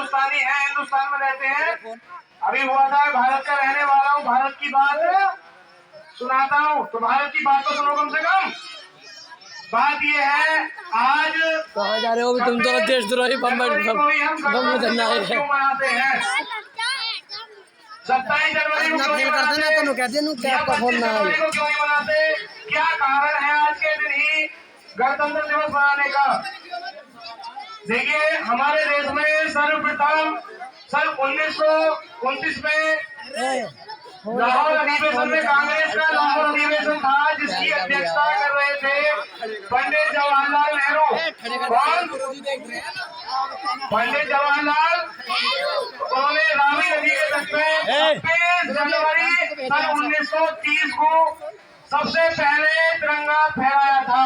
हिंदुस्तानी हैं, हिंदुस्तान में रहते हैं। अभी हुआ था, भारत का रहने वाला हूँ, भारत की बात सुनाता हूँ, तो भारत की बात तो सुनो कम से कम। बात ये है, आज कहाँ जा रहे हो तुम? तो देशद्रोही बम धरना है। क्यों मनाते हैं? 27 जनवरी को क्यों मनाते हैं? 25 जनवरी को क्यों नहीं मनाते? क्या कारण है आज के दिन ही गणतंत्र दिवस मनाने का? देखिए, हमारे देश में सर्वप्रथम सन 1929 में लाहौर अधिवेशन में कांग्रेस का लाहौर अधिवेशन था, जिसकी अध्यक्षता कर रहे थे पंडित जवाहरलाल नेहरू। कौन? पंडित जवाहरलाल। उन्होंने रावी नदी के तट पे 26 जनवरी सन 1930 को सबसे पहले तिरंगा फहराया था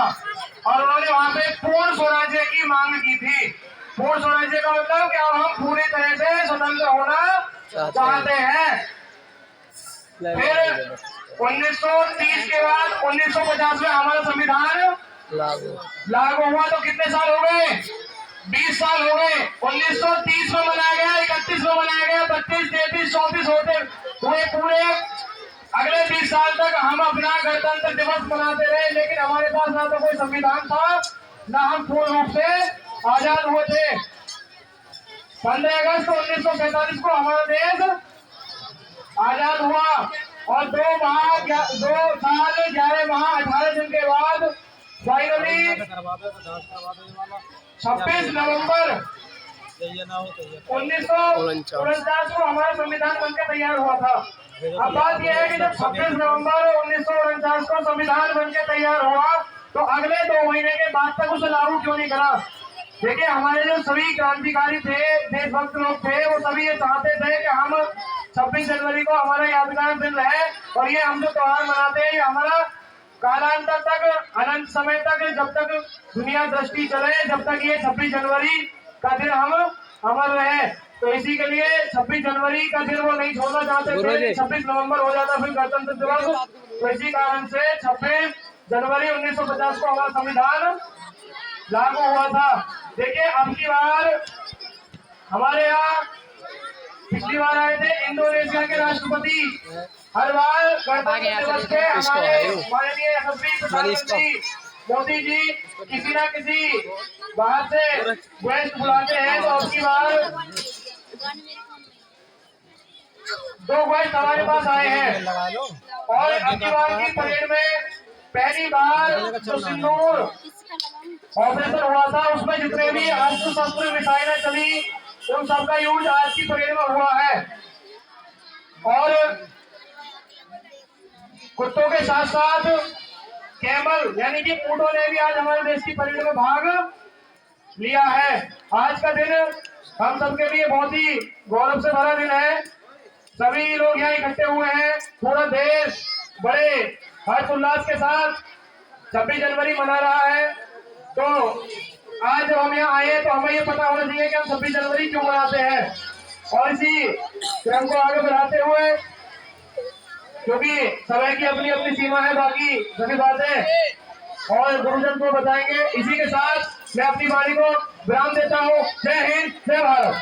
और उन्होंने वहां पे पूर्ण स्वराज्य की मांग की थी। पूर्ण स्वराज्य का मतलब कि हम पूरी तरह से स्वतंत्र होना चाहते हैं। फिर 1930 के बाद 1950 में हमारा संविधान लागू हुआ, तो कितने साल हो गए? 20 साल हो गए। 1930 में बनाया गया, 31 में बनाया गया, 32, 33, 34 होते हुए पूरे अगले 20 साल तक हम अपना गणतंत्र दिवस मनाते रहे, लेकिन हमारे पास ना तो कोई संविधान था, ना हम पूर्ण रूप से आजाद हुए थे। 15 अगस्त 1947 को हमारा देश आजाद हुआ और 2 साल 11 माह 18 दिन के बाद फाइनली 26 नवंबर 1949 को हमारा संविधान बनकर तैयार हुआ था। अब बात यह है कि जब 26 नवंबर 1949 को संविधान बनकर तैयार हुआ, तो अगले 2 महीने के बाद तक उसे लागू क्यों नहीं करा? देखिए, हमारे जो सभी क्रांतिकारी थे, देशभक्त लोग थे, वो सभी ये चाहते थे कि हम 26 जनवरी को हमारा यादगार दिन रहे और ये हम जो त्योहार मनाते हैं, ये हमारा कालांतर तक, अनंत समय तक, जब तक दुनिया दृष्टि चले, जब तक ये 26 जनवरी का दिन हम अमर रहे। तो इसी के लिए 26 जनवरी का दिन वो नहीं छोड़ना चाहते थे। 26 नवंबर हो जाता फिर गणतंत्र दिवस। तो इसी कारण से 26 जनवरी 1950 को हमारा संविधान लागू हुआ था। देखिए, अब की बार हमारे यहाँ पिछली बार आए थे इंडोनेशिया के राष्ट्रपति। हर बार गणतंत्र दिवस पे हमारे माननीय यशस्वी प्रधानमंत्री मोदी जी किसी न किसी बाहर से गेस्ट बुलाते हैं, तो अब की बार 2 गेस्ट हमारे पास आए हैं और अब की बार की परेड में पहली बार जो सिंदूर ऑपरेशन हुआ था, उसमें जितने भी अस्त्र शस्त्र मिसाइलें चली, उन सबका यूज आज की परेड में हुआ है। और कुत्तों के साथ साथ कैमल यानी कि ऊंटों ने भी आज हमारे देश की परेड में भाग लिया है। आज का दिन हम सबके लिए बहुत ही गौरव से भरा दिन है। सभी लोग यहाँ इकट्ठे हुए हैं, पूरा देश बड़े हर्षोल्लास के साथ 26 जनवरी मना रहा है। तो आज जब हम यहाँ आए तो हमें ये पता होना चाहिए कि हम 26 जनवरी क्यों मनाते हैं, और इसी क्रम को आगे बढ़ाते हुए, क्योंकि समय की अपनी अपनी सीमा है, बाकी सभी बातें और गुरुजन को बताएंगे। इसी के साथ मैं अपनी वाणी को विराम देता हूँ। जय हिंद, जय भारत।